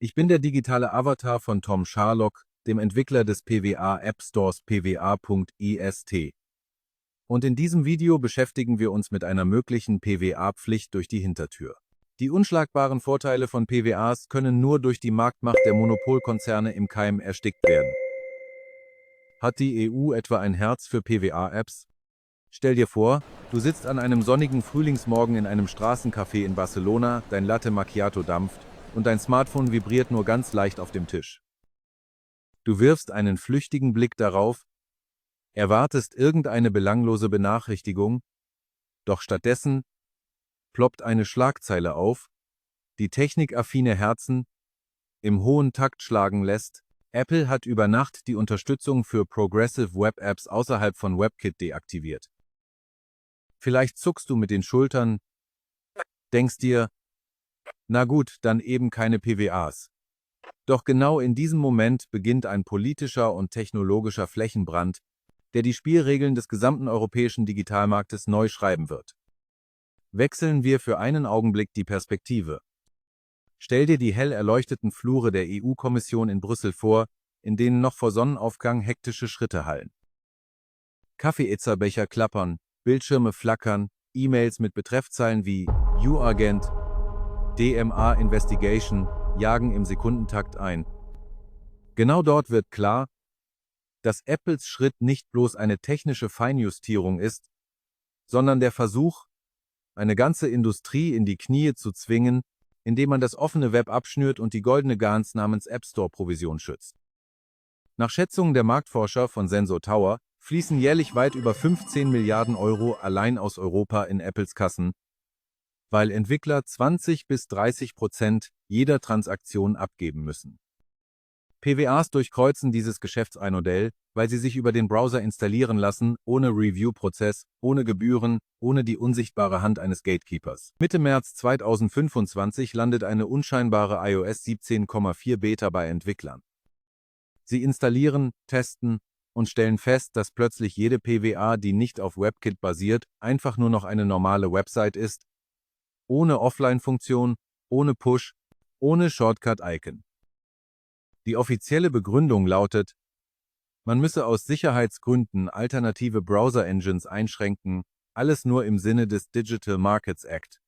Ich bin der digitale Avatar von Tom Sharlock, dem Entwickler des PWA-App-Stores pwa.est. Und in diesem Video beschäftigen wir uns mit einer möglichen PWA-Pflicht durch die Hintertür. Die unschlagbaren Vorteile von PWAs können nur durch die Marktmacht der Monopolkonzerne im Keim erstickt werden. Hat die EU etwa ein Herz für PWA-Apps? Stell dir vor, du sitzt an einem sonnigen Frühlingsmorgen in einem Straßencafé in Barcelona, dein Latte Macchiato dampft und dein Smartphone vibriert nur ganz leicht auf dem Tisch. Du wirfst einen flüchtigen Blick darauf, erwartest irgendeine belanglose Benachrichtigung, doch stattdessen ploppt eine Schlagzeile auf, die technikaffine Herzen im hohen Takt schlagen lässt. Apple hat über Nacht die Unterstützung für Progressive Web Apps außerhalb von WebKit deaktiviert. Vielleicht zuckst du mit den Schultern, denkst dir, na gut, dann eben keine PWAs. Doch genau in diesem Moment beginnt ein politischer und technologischer Flächenbrand, der die Spielregeln des gesamten europäischen Digitalmarktes neu schreiben wird. Wechseln wir für einen Augenblick die Perspektive. Stell dir die hell erleuchteten Flure der EU-Kommission in Brüssel vor, in denen noch vor Sonnenaufgang hektische Schritte hallen. Kaffeeezerbecher klappern, Bildschirme flackern, E-Mails mit Betreffzeilen wie U-Agent, DMA Investigation jagen im Sekundentakt ein. Genau dort wird klar, dass Apples Schritt nicht bloß eine technische Feinjustierung ist, sondern der Versuch, eine ganze Industrie in die Knie zu zwingen, indem man das offene Web abschnürt und die goldene Gans namens App Store Provision schützt. Nach Schätzungen der Marktforscher von Sensor Tower fließen jährlich weit über 15 Milliarden Euro allein aus Europa in Apples Kassen, weil Entwickler 20–30% jeder Transaktion abgeben müssen. PWAs durchkreuzen dieses Geschäftsmodell, weil sie sich über den Browser installieren lassen, ohne Review-Prozess, ohne Gebühren, ohne die unsichtbare Hand eines Gatekeepers. Mitte März 2025 landet eine unscheinbare iOS 17,4 Beta bei Entwicklern. Sie installieren, testen und stellen fest, dass plötzlich jede PWA, die nicht auf WebKit basiert, einfach nur noch eine normale Website ist, ohne Offline-Funktion, ohne Push, ohne Shortcut-Icon. Die offizielle Begründung lautet, man müsse aus Sicherheitsgründen alternative Browser-Engines einschränken, alles nur im Sinne des Digital Markets Act.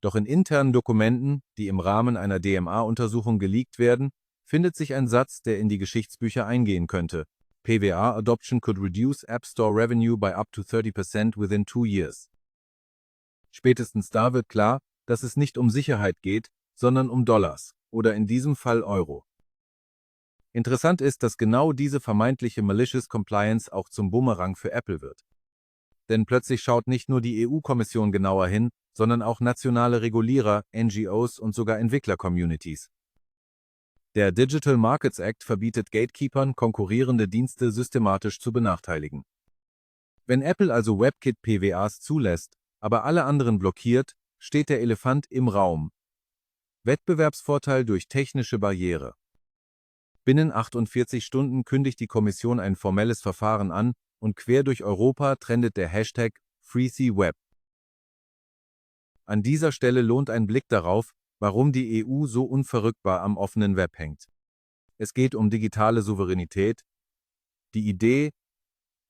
Doch in internen Dokumenten, die im Rahmen einer DMA-Untersuchung geleakt werden, findet sich ein Satz, der in die Geschichtsbücher eingehen könnte. PWA adoption could reduce App Store revenue by up to 30% within 2 years. Spätestens da wird klar, dass es nicht um Sicherheit geht, sondern um Dollars, oder in diesem Fall Euro. Interessant ist, dass genau diese vermeintliche Malicious Compliance auch zum Bumerang für Apple wird. Denn plötzlich schaut nicht nur die EU-Kommission genauer hin, sondern auch nationale Regulierer, NGOs und sogar Entwickler-Communities. Der Digital Markets Act verbietet Gatekeepern, konkurrierende Dienste systematisch zu benachteiligen. Wenn Apple also WebKit-PWAs zulässt, aber alle anderen blockiert, steht der Elefant im Raum. Wettbewerbsvorteil durch technische Barriere. Binnen 48 Stunden kündigt die Kommission ein formelles Verfahren an und quer durch Europa trendet der Hashtag FreeCWeb. An dieser Stelle lohnt ein Blick darauf, warum die EU so unverrückbar am offenen Web hängt. Es geht um digitale Souveränität, die Idee,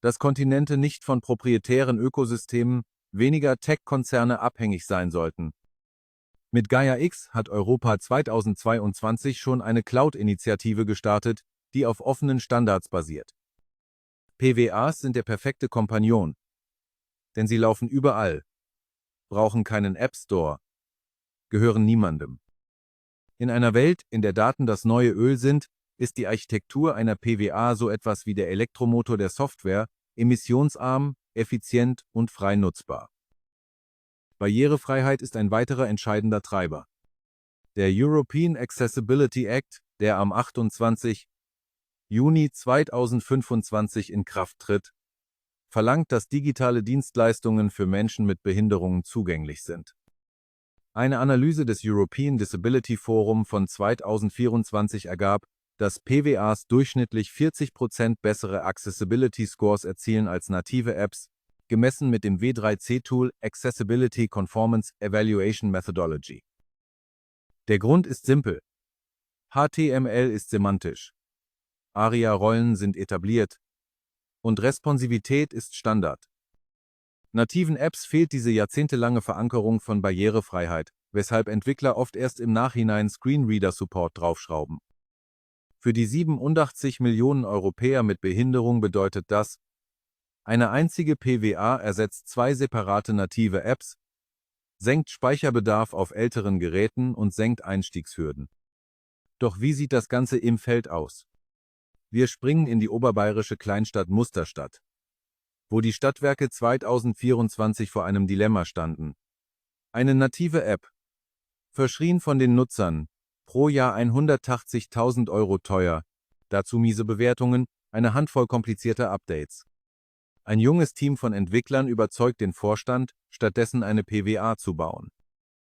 dass Kontinente nicht von proprietären Ökosystemen, weniger Tech-Konzerne abhängig sein sollten. Mit Gaia X hat Europa 2022 schon eine Cloud-Initiative gestartet, die auf offenen Standards basiert. PWAs sind der perfekte Kompagnon, denn sie laufen überall, brauchen keinen App Store, gehören niemandem. In einer Welt, in der Daten das neue Öl sind, ist die Architektur einer PWA so etwas wie der Elektromotor der Software, emissionsarm, effizient und frei nutzbar. Barrierefreiheit ist ein weiterer entscheidender Treiber. Der European Accessibility Act, der am 28. Juni 2025 in Kraft tritt, verlangt, dass digitale Dienstleistungen für Menschen mit Behinderungen zugänglich sind. Eine Analyse des European Disability Forum von 2024 ergab, dass PWAs durchschnittlich 40% bessere Accessibility Scores erzielen als native Apps, gemessen mit dem W3C-Tool Accessibility Conformance Evaluation Methodology. Der Grund ist simpel. HTML ist semantisch. ARIA-Rollen sind etabliert. Und Responsivität ist Standard. Nativen Apps fehlt diese jahrzehntelange Verankerung von Barrierefreiheit, weshalb Entwickler oft erst im Nachhinein Screenreader-Support draufschrauben. Für die 87 Millionen Europäer mit Behinderung bedeutet das, eine einzige PWA ersetzt 2 separate native Apps, senkt Speicherbedarf auf älteren Geräten und senkt Einstiegshürden. Doch wie sieht das Ganze im Feld aus? Wir springen in die oberbayerische Kleinstadt Musterstadt, wo die Stadtwerke 2024 vor einem Dilemma standen. Eine native App, verschrien von den Nutzern, pro Jahr 180.000 € teuer, dazu miese Bewertungen, eine Handvoll komplizierter Updates. Ein junges Team von Entwicklern überzeugt den Vorstand, stattdessen eine PWA zu bauen.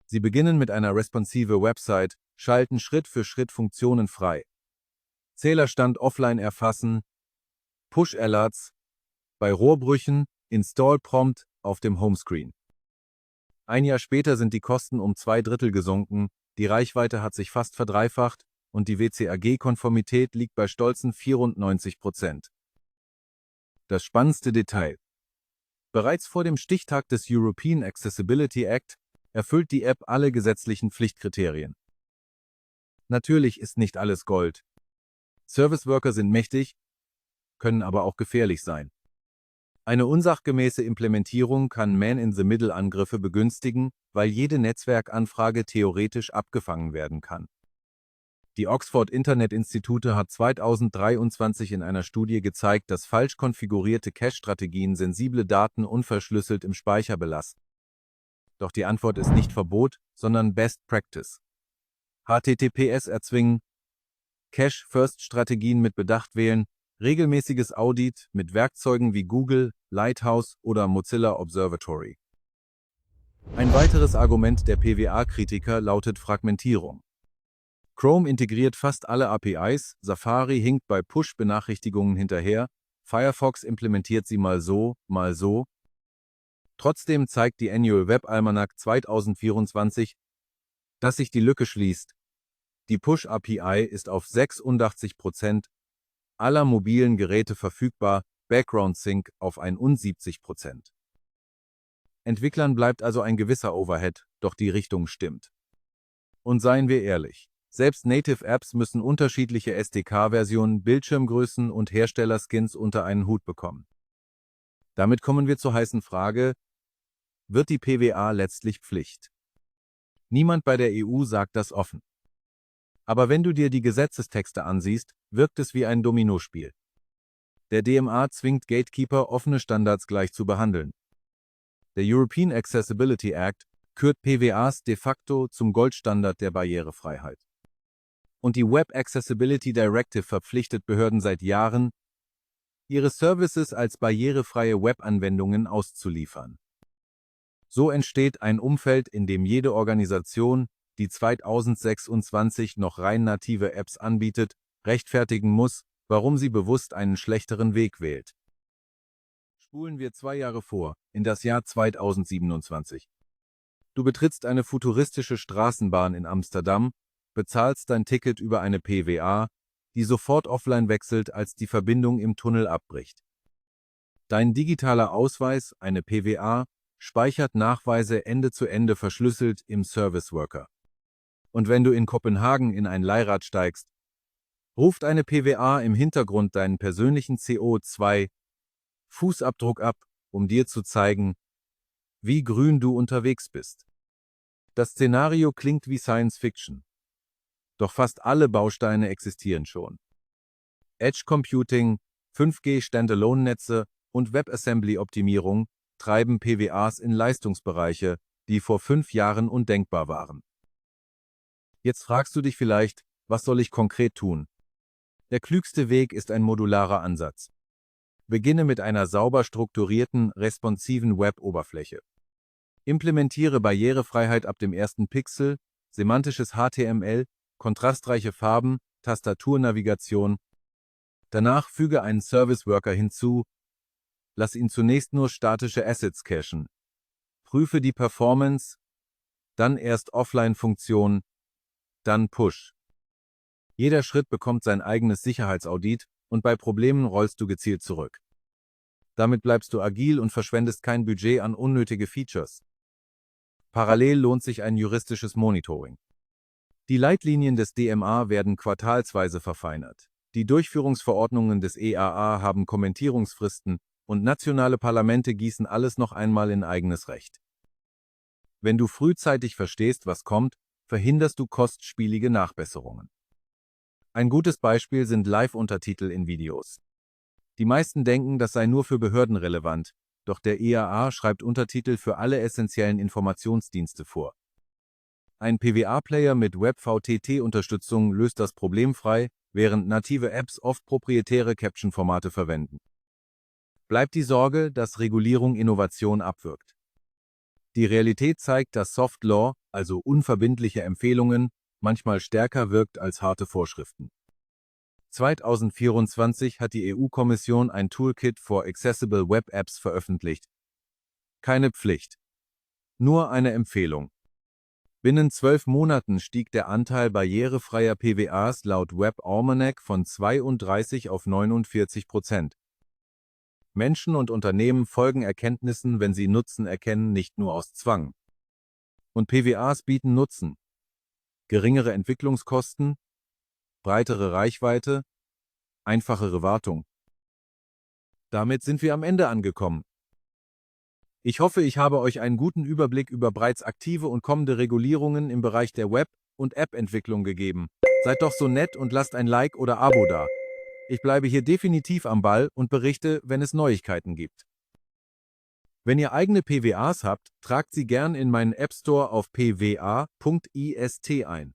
Sie beginnen mit einer responsive Website, schalten Schritt für Schritt Funktionen frei. Zählerstand offline erfassen, Push-Alerts, bei Rohrbrüchen, Install-Prompt auf dem Homescreen. Ein Jahr später sind die Kosten um 2/3 gesunken, die Reichweite hat sich fast verdreifacht und die WCAG-Konformität liegt bei stolzen 94%. Das spannendste Detail: Bereits vor dem Stichtag des European Accessibility Act erfüllt die App alle gesetzlichen Pflichtkriterien. Natürlich ist nicht alles Gold. Service Worker sind mächtig, können aber auch gefährlich sein. Eine unsachgemäße Implementierung kann Man-in-the-Middle-Angriffe begünstigen, weil jede Netzwerkanfrage theoretisch abgefangen werden kann. Die Oxford Internet Institute hat 2023 in einer Studie gezeigt, dass falsch konfigurierte Cache-Strategien sensible Daten unverschlüsselt im Speicher belasten. Doch die Antwort ist nicht Verbot, sondern Best Practice. HTTPS erzwingen, Cache-First-Strategien mit Bedacht wählen, regelmäßiges Audit mit Werkzeugen wie Google, Lighthouse oder Mozilla Observatory. Ein weiteres Argument der PWA-Kritiker lautet Fragmentierung. Chrome integriert fast alle APIs, Safari hinkt bei Push-Benachrichtigungen hinterher, Firefox implementiert sie mal so, mal so. Trotzdem zeigt die Annual Web Almanac 2024, dass sich die Lücke schließt. Die Push-API ist auf 86% aller mobilen Geräte verfügbar, Background Sync auf 71%. Entwicklern bleibt also ein gewisser Overhead, doch die Richtung stimmt. Und seien wir ehrlich, selbst Native-Apps müssen unterschiedliche SDK-Versionen, Bildschirmgrößen und Herstellerskins unter einen Hut bekommen. Damit kommen wir zur heißen Frage: Wird die PWA letztlich Pflicht? Niemand bei der EU sagt das offen. Aber wenn du dir die Gesetzestexte ansiehst, wirkt es wie ein Dominospiel. Der DMA zwingt Gatekeeper, offene Standards gleich zu behandeln. Der European Accessibility Act kürt PWAs de facto zum Goldstandard der Barrierefreiheit. Und die Web Accessibility Directive verpflichtet Behörden seit Jahren, ihre Services als barrierefreie Webanwendungen auszuliefern. So entsteht ein Umfeld, in dem jede Organisation, die 2026 noch rein native Apps anbietet, rechtfertigen muss, warum sie bewusst einen schlechteren Weg wählt. Spulen wir 2 Jahre vor, in das Jahr 2027. Du betrittst eine futuristische Straßenbahn in Amsterdam, bezahlst dein Ticket über eine PWA, die sofort offline wechselt, als die Verbindung im Tunnel abbricht. Dein digitaler Ausweis, eine PWA, speichert Nachweise Ende zu Ende verschlüsselt im Service Worker. Und wenn du in Kopenhagen in ein Leihrad steigst, ruft eine PWA im Hintergrund deinen persönlichen CO2-Fußabdruck ab, um dir zu zeigen, wie grün du unterwegs bist. Das Szenario klingt wie Science Fiction. Doch fast alle Bausteine existieren schon. Edge Computing, 5G Standalone-Netze und WebAssembly-Optimierung treiben PWAs in Leistungsbereiche, die vor 5 Jahren undenkbar waren. Jetzt fragst du dich vielleicht, was soll ich konkret tun? Der klügste Weg ist ein modularer Ansatz. Beginne mit einer sauber strukturierten, responsiven Web-Oberfläche. Implementiere Barrierefreiheit ab dem ersten Pixel, semantisches HTML, kontrastreiche Farben, Tastaturnavigation. Danach füge einen Service Worker hinzu. Lass ihn zunächst nur statische Assets cachen. Prüfe die Performance, dann erst Offline-Funktion, dann Push. Jeder Schritt bekommt sein eigenes Sicherheitsaudit und bei Problemen rollst du gezielt zurück. Damit bleibst du agil und verschwendest kein Budget an unnötige Features. Parallel lohnt sich ein juristisches Monitoring. Die Leitlinien des DMA werden quartalsweise verfeinert. Die Durchführungsverordnungen des EAA haben Kommentierungsfristen und nationale Parlamente gießen alles noch einmal in eigenes Recht. Wenn du frühzeitig verstehst, was kommt, verhinderst du kostspielige Nachbesserungen. Ein gutes Beispiel sind Live-Untertitel in Videos. Die meisten denken, das sei nur für Behörden relevant, doch der EAA schreibt Untertitel für alle essentiellen Informationsdienste vor. Ein PWA-Player mit WebVTT-Unterstützung löst das Problem frei, während native Apps oft proprietäre Caption-Formate verwenden. Bleibt die Sorge, dass Regulierung Innovation abwirkt. Die Realität zeigt, dass Soft Law, also unverbindliche Empfehlungen, manchmal stärker wirkt als harte Vorschriften. 2024 hat die EU-Kommission ein Toolkit for Accessible Web Apps veröffentlicht. Keine Pflicht, nur eine Empfehlung. Binnen 12 Monaten stieg der Anteil barrierefreier PWAs laut Web Almanac von 32 auf 49%. Menschen und Unternehmen folgen Erkenntnissen, wenn sie Nutzen erkennen, nicht nur aus Zwang. Und PWAs bieten Nutzen. Geringere Entwicklungskosten, breitere Reichweite, einfachere Wartung. Damit sind wir am Ende angekommen. Ich hoffe, ich habe euch einen guten Überblick über bereits aktive und kommende Regulierungen im Bereich der Web- und App-Entwicklung gegeben. Seid doch so nett und lasst ein Like oder Abo da. Ich bleibe hier definitiv am Ball und berichte, wenn es Neuigkeiten gibt. Wenn ihr eigene PWAs habt, tragt sie gern in meinen App Store auf pwa.ist ein.